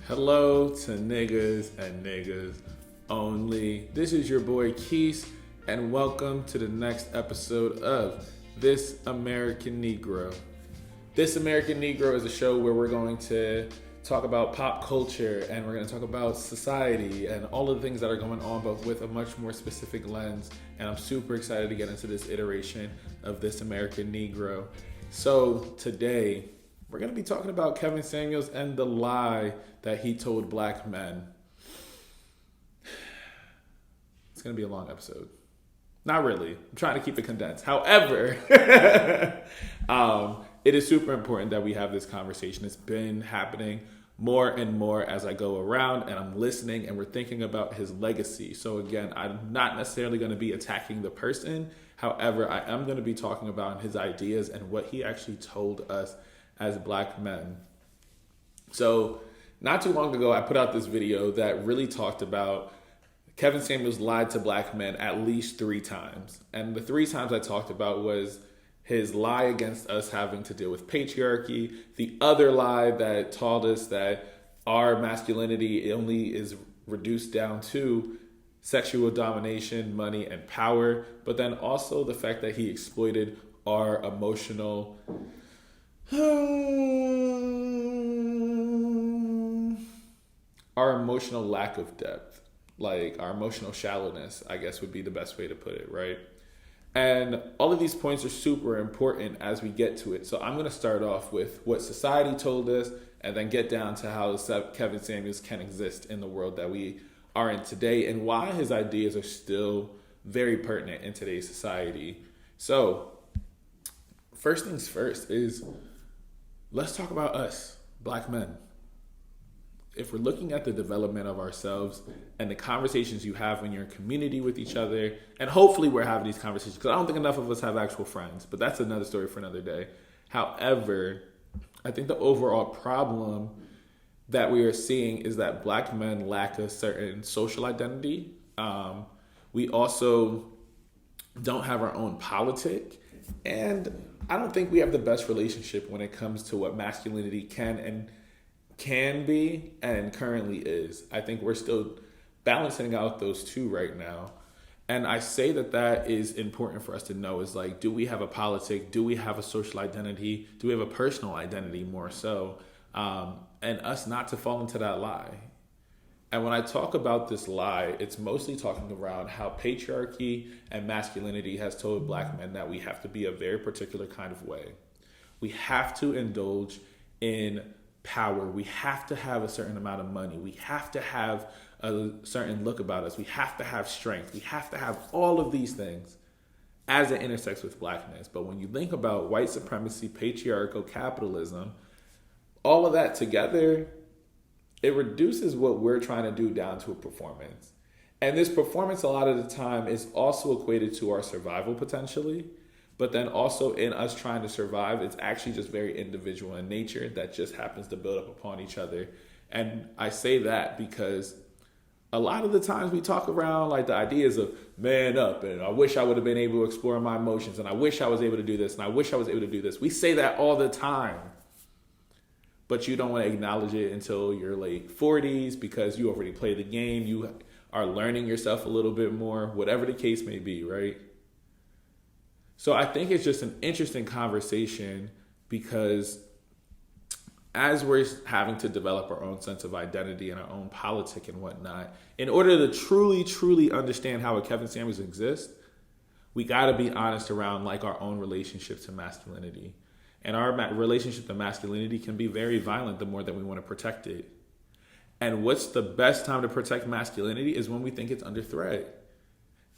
Hello to niggas and niggas only. This is your boy Keese, and welcome to the next episode of This American Negro. This American Negro is a show where we're going to talk about pop culture and we're going to talk about society and all of the things that are going on, but with a much more specific lens. And I'm super excited to get into this iteration of This American Negro. So today, we're going to be talking about Kevin Samuels and the lie that he told black men. It's going to be a long episode. Not really. I'm trying to keep it condensed. However, it is super important that we have this conversation. It's been happening more and more as I go around and I'm listening and we're thinking about his legacy. So again, I'm not necessarily going to be attacking the person. However, I am going to be talking about his ideas and what he actually told us as black men. So not too long ago, I put out this video that really talked about Kevin Samuels lied to black men at least 3 times. And the 3 times I talked about was his lie against us having to deal with patriarchy, the other lie that taught us that our masculinity only is reduced down to sexual domination, money, and power, but then also the fact that he exploited our emotional lack of depth, like our emotional shallowness, I guess would be the best way to put it, right? And all of these points are super important as we get to it. So I'm going to start off with what society told us and then get down to how Kevin Samuels can exist in the world that we are in today and why his ideas are still very pertinent in today's society. So first things first is let's talk about us, black men. If we're looking at the development of ourselves and the conversations you have when you're in community with each other, and hopefully we're having these conversations, because I don't think enough of us have actual friends, but that's another story for another day. However, I think the overall problem that we are seeing is that black men lack a certain social identity. We also don't have our own politic, and I don't think we have the best relationship when it comes to what masculinity can be and currently is. I think we're still balancing out those two right now. And I say that is important for us to know is like, do we have a politic? Do we have a social identity? Do we have a personal identity more so? And us not to fall into that lie. And when I talk about this lie, it's mostly talking around how patriarchy and masculinity has told black men that we have to be a very particular kind of way. We have to indulge in power. We have to have a certain amount of money. We have to have a certain look about us. We have to have strength. We have to have all of these things as it intersects with blackness. But when you think about white supremacy, patriarchal capitalism, all of that together, it reduces what we're trying to do down to a performance. And this performance a lot of the time is also equated to our survival potentially. But then also in us trying to survive, it's actually just very individual in nature that just happens to build up upon each other. And I say that because a lot of the times we talk around like the ideas of man up and I wish I would have been able to explore my emotions and I wish I was able to do this and I wish I was able to do this. We say that all the time. But you don't want to acknowledge it until your late 40s because you already played the game. You are learning yourself a little bit more, whatever the case may be, right? So I think it's just an interesting conversation because as we're having to develop our own sense of identity and our own politic and whatnot, in order to truly, truly understand how a Kevin Samuels exists, we got to be honest around like our own relationship to masculinity. And our relationship to masculinity can be very violent the more that we want to protect it. And what's the best time to protect masculinity is when we think it's under threat.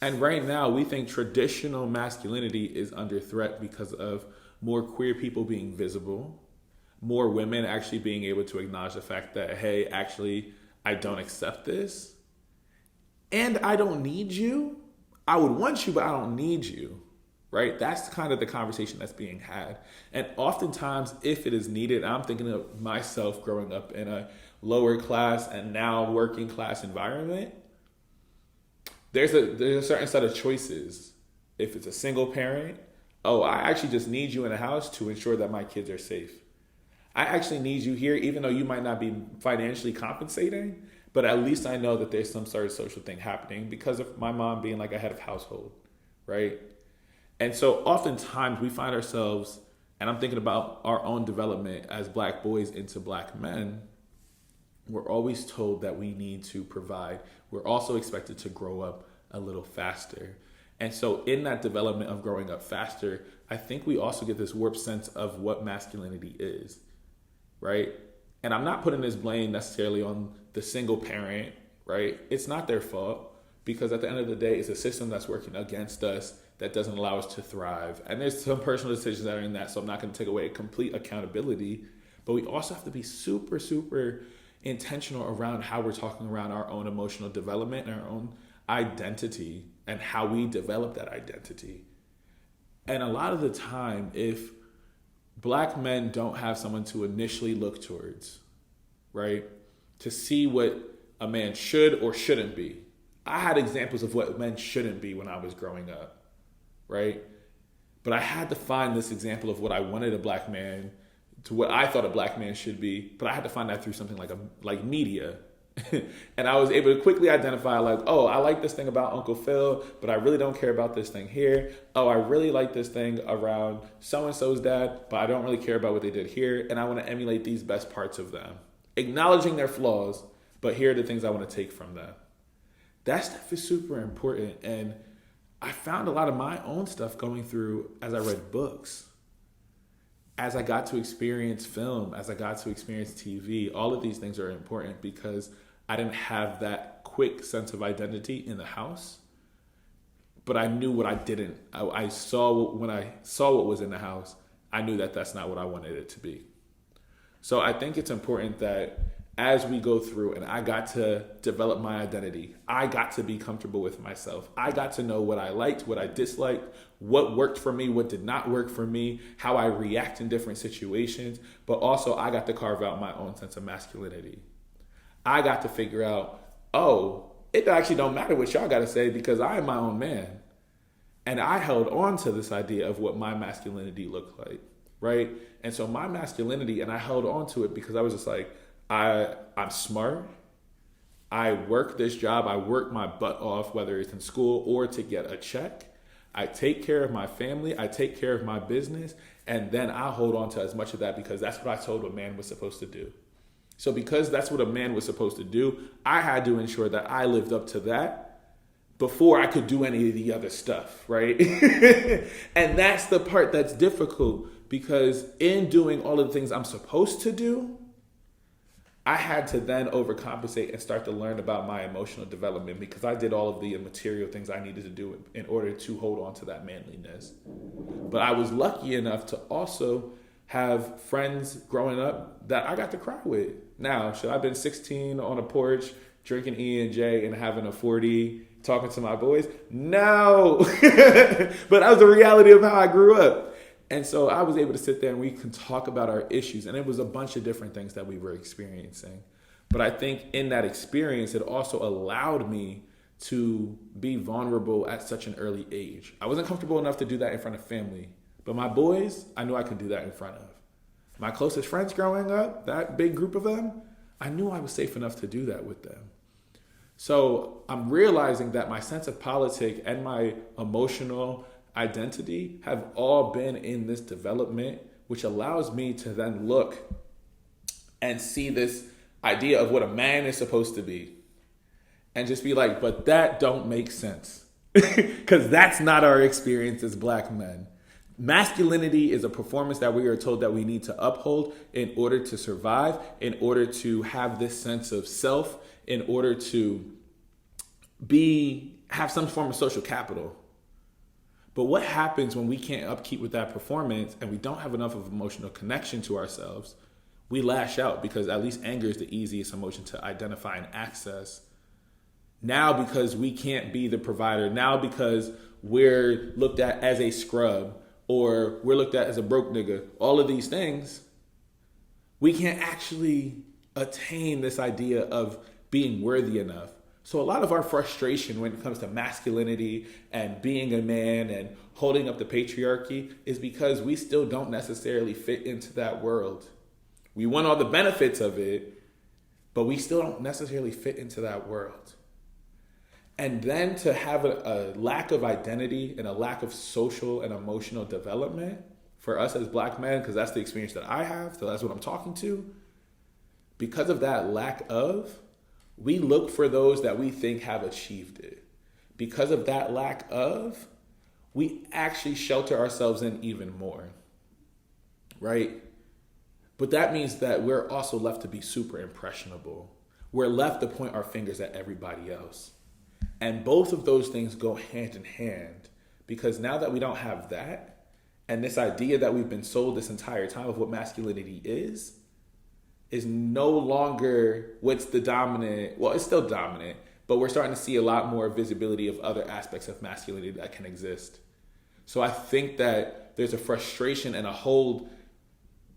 And right now, we think traditional masculinity is under threat because of more queer people being visible, more women actually being able to acknowledge the fact that, hey, actually, I don't accept this. And I don't need you. I would want you, but I don't need you. Right? That's kind of the conversation that's being had. And oftentimes, if it is needed, I'm thinking of myself growing up in a lower class and now working class environment. There's a certain set of choices. If it's a single parent, I actually just need you in the house to ensure that my kids are safe. I actually need you here, even though you might not be financially compensating, but at least I know that there's some sort of social thing happening because of my mom being like a head of household, right? And so oftentimes we find ourselves, and I'm thinking about our own development as Black boys into Black men, we're always told that we need to provide. We're also expected to grow up a little faster. And so in that development of growing up faster, I think we also get this warped sense of what masculinity is, right? And I'm not putting this blame necessarily on the single parent, right? It's not their fault, because at the end of the day, it's a system that's working against us that doesn't allow us to thrive. And there's some personal decisions that are in that, so I'm not going to take away complete accountability. But we also have to be super, super intentional around how we're talking around our own emotional development and our own identity and how we develop that identity. And a lot of the time, if Black men don't have someone to initially look towards, right, to see what a man should or shouldn't be. I had examples of what men shouldn't be when I was growing up, right? But I had to find this example of what I wanted a Black man, to what I thought a Black man should be, but I had to find that through something like media. And I was able to quickly identify, like, oh, I like this thing about Uncle Phil, but I really don't care about this thing here. Oh, I really like this thing around so-and-so's dad, but I don't really care about what they did here. And I want to emulate these best parts of them, acknowledging their flaws, but here are the things I want to take from them. That stuff is super important. And I found a lot of my own stuff going through as I read books, as I got to experience film, as I got to experience TV. All of these things are important because I didn't have that quick sense of identity in the house, but I knew what I didn't. I saw, when I saw what was in the house, I knew that that's not what I wanted it to be. So I think it's important that as we go through and I got to develop my identity, I got to be comfortable with myself. I got to know what I liked, what I disliked, what worked for me, what did not work for me, how I react in different situations. But also I got to carve out my own sense of masculinity. I got to figure out, oh, it actually don't matter what y'all got to say because I am my own man. And I held on to this idea of what my masculinity looked like, right? And so my masculinity, and I held on to it because I was just like, I'm smart. I work this job. I work my butt off, whether it's in school or to get a check. I take care of my family. I take care of my business. And then I hold on to as much of that because that's what I told a man was supposed to do. So because that's what a man was supposed to do, I had to ensure that I lived up to that before I could do any of the other stuff, right? And that's the part that's difficult because in doing all of the things I'm supposed to do, I had to then overcompensate and start to learn about my emotional development because I did all of the material things I needed to do in order to hold on to that manliness. But I was lucky enough to also have friends growing up that I got to cry with. Now, should I have been 16 on a porch drinking E&J and having a 40 talking to my boys? No. But that was the reality of how I grew up. And so I was able to sit there and we can talk about our issues. And it was a bunch of different things that we were experiencing. But I think in that experience, it also allowed me to be vulnerable at such an early age. I wasn't comfortable enough to do that in front of family. But my boys, I knew I could do that in front of. My closest friends growing up, that big group of them, I knew I was safe enough to do that with them. So I'm realizing that my sense of politics and my emotional identity have all been in this development, which allows me to then look and see this idea of what a man is supposed to be and just be like, but that don't make sense because that's not our experience as Black men. Masculinity is a performance that we are told that we need to uphold in order to survive, in order to have this sense of self, in order to have some form of social capital. But what happens when we can't upkeep with that performance and we don't have enough of emotional connection to ourselves? We lash out because at least anger is the easiest emotion to identify and access. Now because we can't be the provider, now because we're looked at as a scrub or we're looked at as a broke nigga, all of these things, we can't actually attain this idea of being worthy enough. So a lot of our frustration when it comes to masculinity and being a man and holding up the patriarchy is because we still don't necessarily fit into that world. We want all the benefits of it, but we still don't necessarily fit into that world. And then to have a lack of identity and a lack of social and emotional development for us as Black men, because that's the experience that I have, so that's what I'm talking to. Because of that lack of, we look for those that we think have achieved it. Because of that lack of, we actually shelter ourselves in even more, right? But that means that we're also left to be super impressionable. We're left to point our fingers at everybody else. And both of those things go hand in hand, because now that we don't have that, and this idea that we've been sold this entire time of what masculinity is no longer what's the dominant, well, it's still dominant, but we're starting to see a lot more visibility of other aspects of masculinity that can exist. So I think that there's a frustration and a hold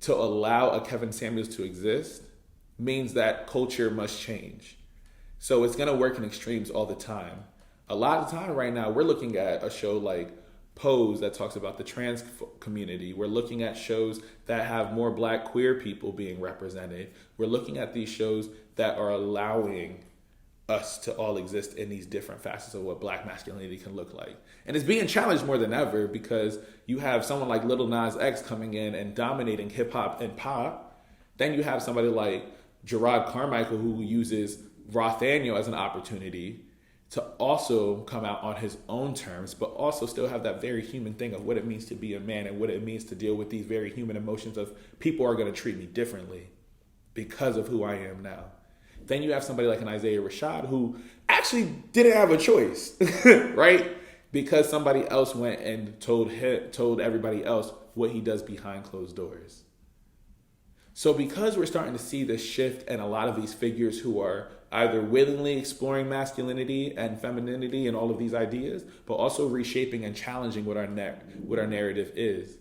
to allow a Kevin Samuels to exist means that culture must change. So it's going to work in extremes all the time. A lot of the time right now, we're looking at a show like Pose that talks about the trans community. We're looking at shows that have more Black queer people being represented. We're looking at these shows that are allowing us to all exist in these different facets of what Black masculinity can look like. And it's being challenged more than ever because you have someone like Lil Nas X coming in and dominating hip hop and pop. Then you have somebody like Gerard Carmichael who uses Rothaniel as an opportunity to also come out on his own terms, but also still have that very human thing of what it means to be a man and what it means to deal with these very human emotions of people are going to treat me differently because of who I am now. Then you have somebody like an Isaiah Rashad who actually didn't have a choice, right? Because somebody else went and told everybody else what he does behind closed doors. So because we're starting to see this shift and a lot of these figures who are either willingly exploring masculinity and femininity and all of these ideas, but also reshaping and challenging what our narrative is.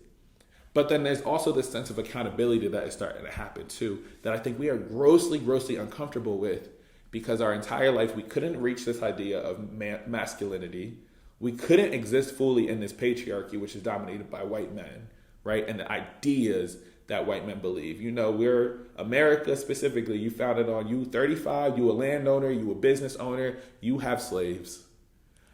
But then there's also this sense of accountability that is starting to happen too, that I think we are grossly, grossly uncomfortable with because our entire life we couldn't reach this idea of masculinity. We couldn't exist fully in this patriarchy, which is dominated by white men, right? And the ideas that white men believe. You know, we're America specifically. You founded on you 35, you a landowner, you a business owner, you have slaves.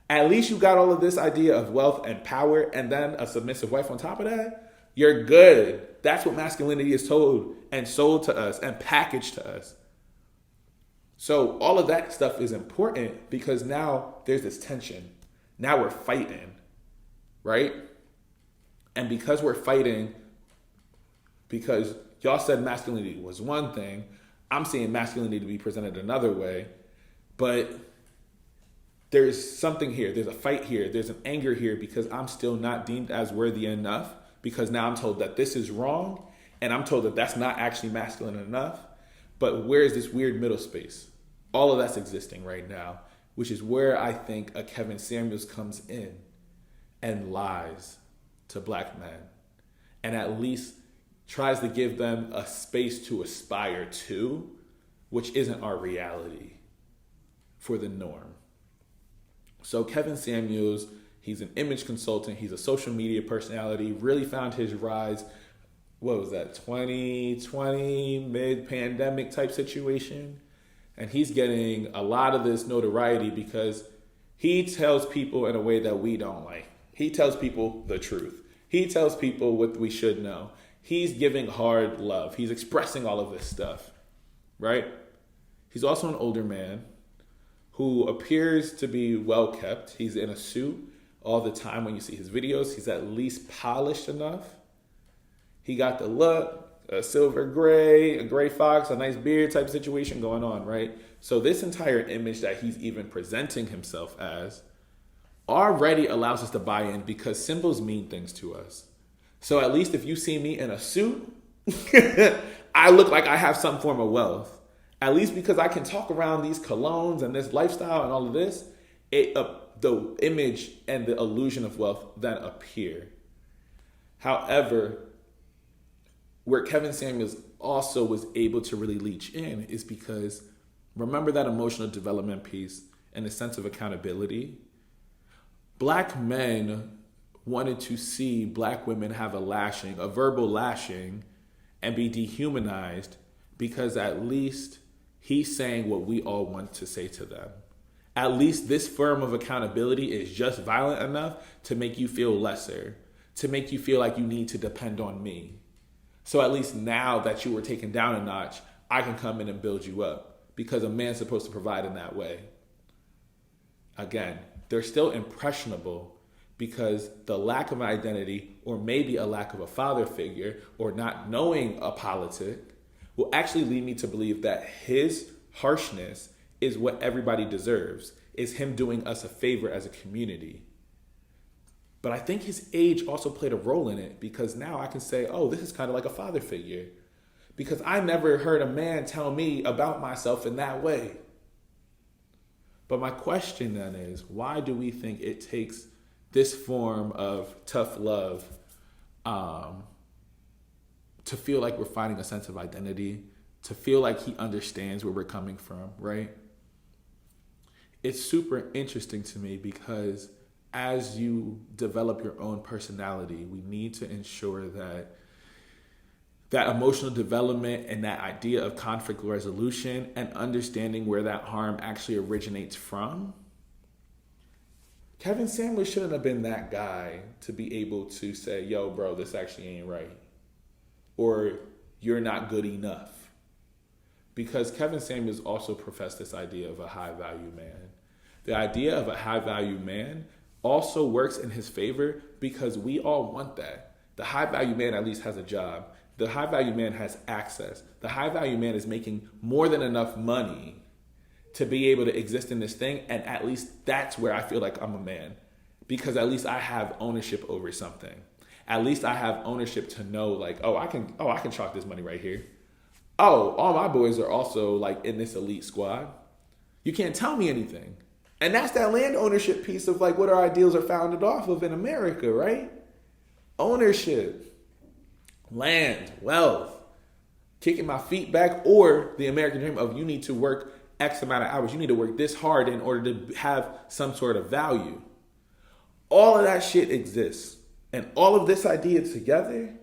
At least you got all of this idea of wealth and power and then a submissive wife on top of that. You're good. That's what masculinity is told and sold to us and packaged to us. So all of that stuff is important because now there's this tension. Now we're fighting, right? And because we're fighting, because y'all said masculinity was one thing, I'm seeing masculinity to be presented another way, but there's something here, there's a fight here, there's an anger here because I'm still not deemed as worthy enough because now I'm told that this is wrong and I'm told that that's not actually masculine enough, but where is this weird middle space? All of that's existing right now, which is where I think a Kevin Samuels comes in and lies to Black men and at least tries to give them a space to aspire to, which isn't our reality for the norm. So Kevin Samuels, he's an image consultant, he's a social media personality, really found his rise, what was that, 2020, mid-pandemic type situation? And he's getting a lot of this notoriety because he tells people in a way that we don't like. He tells people the truth. He tells people what we should know. He's giving hard love. He's expressing all of this stuff, right? He's also an older man who appears to be well kept. He's in a suit all the time when you see his videos. He's at least polished enough. He got the look, a silver gray, a gray fox, a nice beard type situation going on, right? So this entire image that he's even presenting himself as already allows us to buy in because symbols mean things to us. So at least if you see me in a suit, I look like I have some form of wealth. At least because I can talk around these colognes and this lifestyle and all of this, the image and the illusion of wealth then appear. However, where Kevin Samuels also was able to really leach in is because remember that emotional development piece and the sense of accountability? Black men wanted to see Black women have a lashing, a verbal lashing, and be dehumanized because at least he's saying what we all want to say to them. At least this form of accountability is just violent enough to make you feel lesser, to make you feel like you need to depend on me. So at least now that you were taken down a notch, I can come in and build you up because a man's supposed to provide in that way. Again, they're still impressionable because the lack of identity, or maybe a lack of a father figure, or not knowing a politic, will actually lead me to believe that his harshness is what everybody deserves, is him doing us a favor as a community. But I think his age also played a role in it because now I can say, oh, this is kind of like a father figure. Because I never heard a man tell me about myself in that way. But my question then is, why do we think it takes this form of tough love to feel like we're finding a sense of identity, to feel like he understands where we're coming from, right? It's super interesting to me because as you develop your own personality, we need to ensure that that emotional development and that idea of conflict resolution and understanding where that harm actually originates from. Kevin Samuels shouldn't have been that guy to be able to say, yo, bro, this actually ain't right. Or you're not good enough. Because Kevin Samuels also professed this idea of a high value man. The idea of a high value man also works in his favor because we all want that. The high value man at least has a job. The high value man has access. The high value man is making more than enough money to be able to exist in this thing. And at least that's where I feel like I'm a man, because at least I have ownership over something. At least I have ownership to know like, I can chalk this money right here. Oh, all my boys are also like in this elite squad. You can't tell me anything. And that's that land ownership piece of like what our ideals are founded off of in America, right? Ownership. Land, wealth, kicking my feet back, or the American dream of you need to work X amount of hours. You need to work this hard in order to have some sort of value. All of that shit exists. And all of this idea together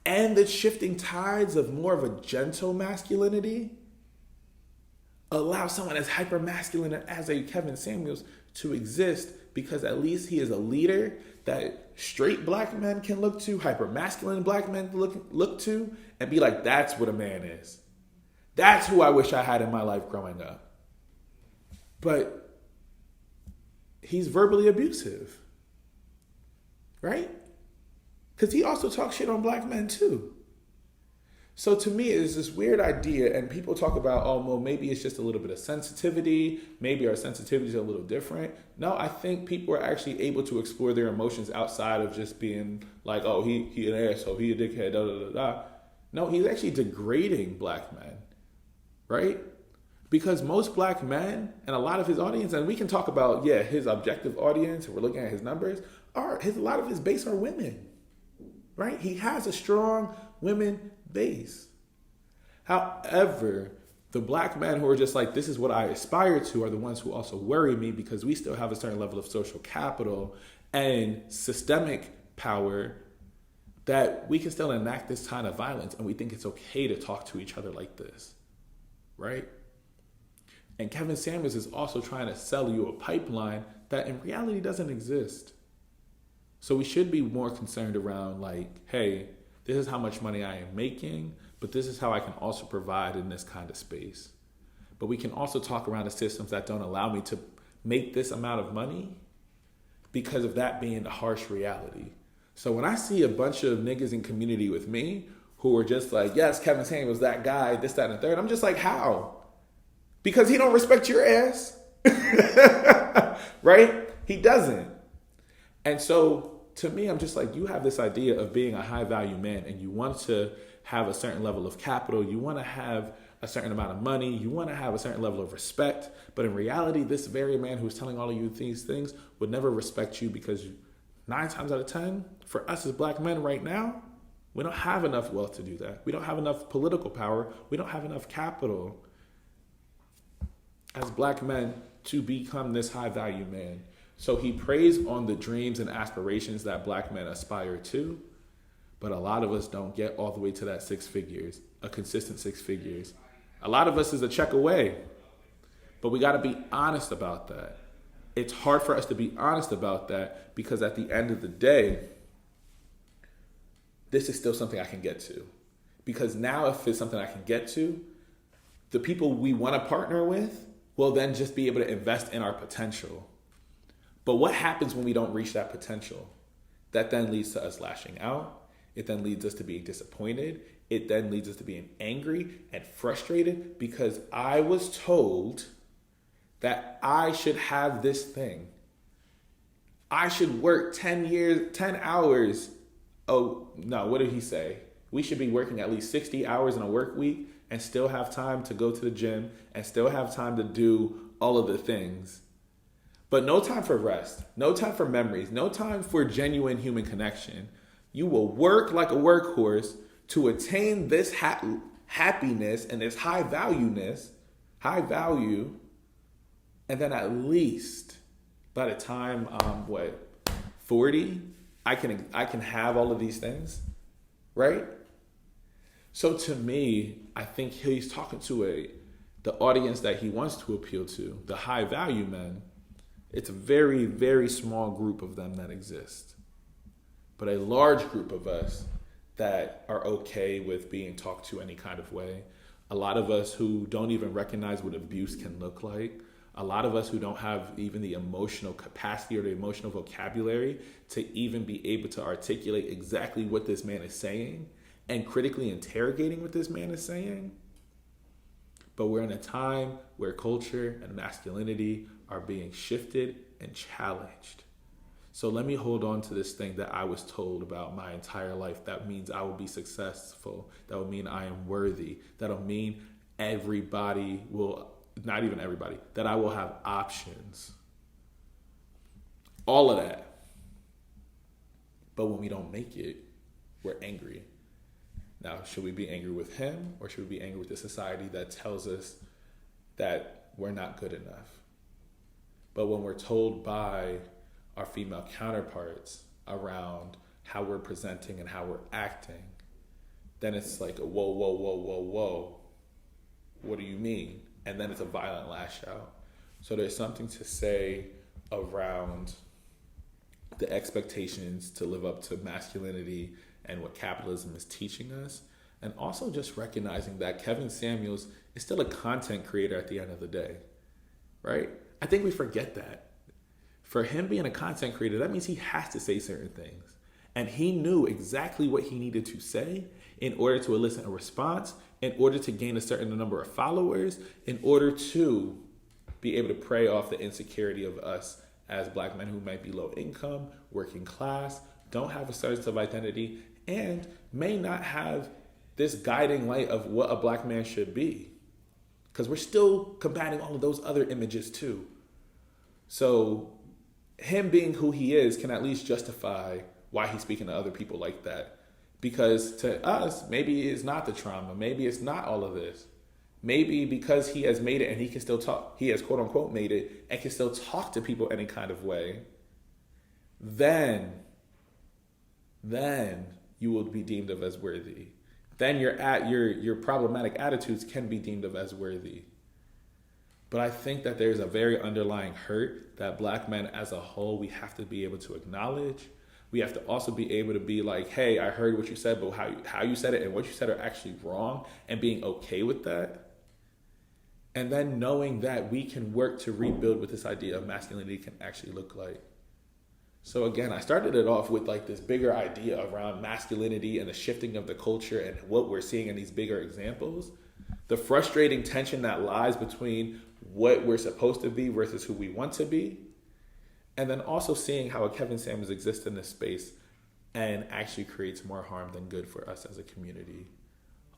and the shifting tides of more of a gentle masculinity allow someone as hyper masculine as a Kevin Samuels to exist, because at least he is a leader that straight black men can look to, hyper masculine black men look to, and be like, that's what a man is. That's who I wish I had in my life growing up. But he's verbally abusive, right? Because he also talks shit on black men too. So to me, it's this weird idea, and people talk about, oh, well, maybe it's just a little bit of sensitivity. Maybe our sensitivity is a little different. No, I think people are actually able to explore their emotions outside of just being like, oh, he an asshole, he a dickhead, da, da, da, da. No, he's actually degrading black men, right? Because most black men and a lot of his audience, and we can talk about, his objective audience, and we're looking at his numbers, a lot of his base are women, right? He has a strong women base. However, the black men who are just like, this is what I aspire to, are the ones who also worry me, because we still have a certain level of social capital and systemic power that we can still enact this kind of violence, and we think it's okay to talk to each other like this, right? And Kevin Samuels is also trying to sell you a pipeline that in reality doesn't exist. So we should be more concerned around like, hey, this is how much money I am making, but this is how I can also provide in this kind of space. But we can also talk around the systems that don't allow me to make this amount of money because of that being the harsh reality. So when I see a bunch of niggas in community with me who are just like, yes, Kevin Samuels, that guy, this, that, and the third, I'm just like, how? Because he don't respect your ass. Right? He doesn't. And so to me, I'm just like, you have this idea of being a high value man, and you want to have a certain level of capital. You want to have a certain amount of money. You want to have a certain level of respect. But in reality, this very man who's telling all of you these things would never respect you, because 9 times out of 10, for us as black men right now, we don't have enough wealth to do that. We don't have enough political power. We don't have enough capital as black men to become this high value man. So he preys on the dreams and aspirations that black men aspire to, But a lot of us don't get all the way to that 6 figures, a consistent 6 figures. A lot of us is a check away. But we got to be honest about that. It's hard for us to be honest about that because at the end of the day, this is still something I can get to. Because now if it's something I can get to, the people we want to partner with will then just be able to invest in our potential. But what happens when we don't reach that potential? That then leads to us lashing out. It then leads us to being disappointed. It then leads us to being angry and frustrated because I was told that I should have this thing. I should work 10 hours. Oh, no, what did he say? We should be working at least 60 hours in a work week and still have time to go to the gym and still have time to do all of the things. But no time for rest, no time for memories, no time for genuine human connection. You will work like a workhorse to attain this happiness and this high value, and then at least by the time I'm 40, I can have all of these things, right? So to me, I think he's talking to the audience that he wants to appeal to, the high value men. It's a very, very small group of them that exist. But a large group of us that are okay with being talked to any kind of way. A lot of us who don't even recognize what abuse can look like. A lot of us who don't have even the emotional capacity or the emotional vocabulary to even be able to articulate exactly what this man is saying and critically interrogating what this man is saying. But we're in a time where culture and masculinity are being shifted and challenged. So let me hold on to this thing that I was told about my entire life. That means I will be successful. That will mean I am worthy. That'll mean everybody will, not even everybody, that I will have options. All of that. But when we don't make it, we're angry. Now, should we be angry with him or should we be angry with the society that tells us that we're not good enough? But when we're told by our female counterparts around how we're presenting and how we're acting, then it's like, whoa, whoa, whoa, whoa, whoa. What do you mean? And then it's a violent lash out. So there's something to say around the expectations to live up to masculinity and what capitalism is teaching us. And also just recognizing that Kevin Samuels is still a content creator at the end of the day, right? I think we forget that. For him being a content creator, that means he has to say certain things. And he knew exactly what he needed to say in order to elicit a response, in order to gain a certain number of followers, in order to be able to prey off the insecurity of us as Black men who might be low income, working class, don't have a sense of identity, and may not have this guiding light of what a Black man should be. Because we're still combating all of those other images too. So him being who he is can at least justify why he's speaking to other people like that. Because to us, maybe it's not the trauma. Maybe it's not all of this. Maybe because he has made it and he can still talk, he has quote unquote made it and can still talk to people any kind of way, then you will be deemed of as worthy. Then your problematic attitudes can be deemed of as worthy. But I think that there's a very underlying hurt that Black men as a whole, we have to be able to acknowledge. We have to also be able to be like, hey, I heard what you said, but how you said it and what you said are actually wrong, and being okay with that. And then knowing that we can work to rebuild what this idea of masculinity can actually look like. So again, I started it off with like this bigger idea around masculinity and the shifting of the culture and what we're seeing in these bigger examples. The frustrating tension that lies between what we're supposed to be versus who we want to be. And then also seeing how a Kevin Samuels exists in this space and actually creates more harm than good for us as a community.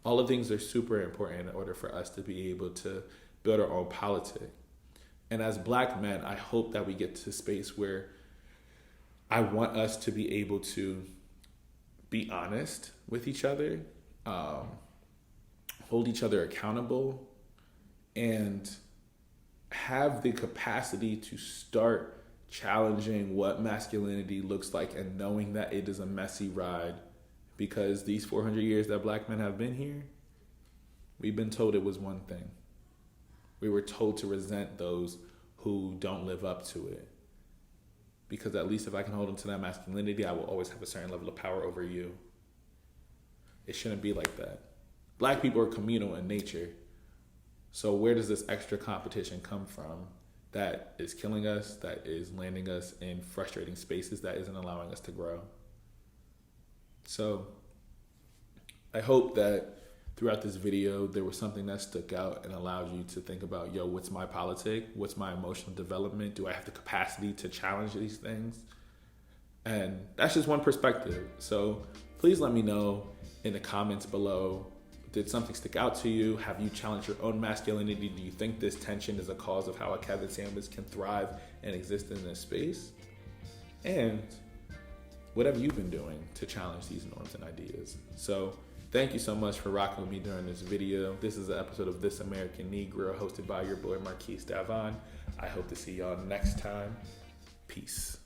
All of things are super important in order for us to be able to build our own politics. And as Black men, I hope that we get to a space where I want us to be able to be honest with each other, hold each other accountable, and have the capacity to start challenging what masculinity looks like and knowing that it is a messy ride Because these 400 years that black men have been here, we've been told it was one thing. We were told to resent those who don't live up to it. Because at least if I can hold on to that masculinity, I will always have a certain level of power over you. It shouldn't be like that. Black people are communal in nature. So where does this extra competition come from that is killing us, that is landing us in frustrating spaces, that isn't allowing us to grow? So I hope that throughout this video, there was something that stuck out and allowed you to think about, what's my politic? What's my emotional development? Do I have the capacity to challenge these things? And that's just one perspective. So please let me know in the comments below, did something stick out to you? Have you challenged your own masculinity? Do you think this tension is a cause of how a Kevin Samuels can thrive and exist in this space? And what have you been doing to challenge these norms and ideas? So thank you so much for rocking with me during this video. This is an episode of This American Negro hosted by your boy Marquise Davon. I hope to see y'all next time. Peace.